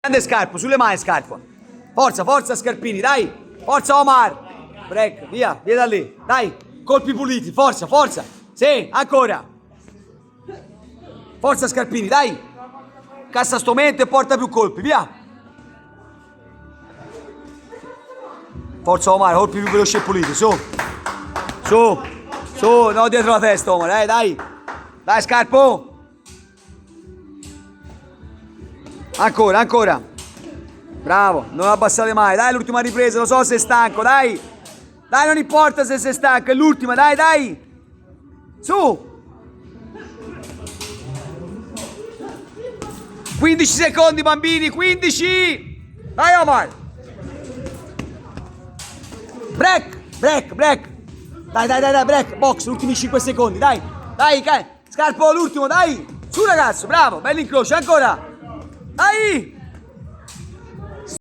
Grande Scarpo, sulle mani Scarpo. Forza, forza Scarpini, dai. Forza Omar. Break, via, via da lì. Dai, colpi puliti, forza, forza. Sì, ancora. Forza Scarpini, dai. Cassa sto mente e porta più colpi, via. Forza Omar, colpi più veloci e puliti, su. Su, su, no dietro la testa Omar, dai. Dai Scarpo. Ancora, ancora. Bravo, non abbassate mai. Dai, l'ultima ripresa, lo so se sei stanco, dai. Dai, non importa se sei stanco, è l'ultima, dai, dai. Su. 15 secondi, bambini, 15. Vai, Omar. Break, break, break. Dai, dai, dai, dai, break, box, ultimi 5 secondi, dai. Dai, Scarpo, l'ultimo, dai. Su, ragazzo, bravo, bello incrocio, ancora. Dai.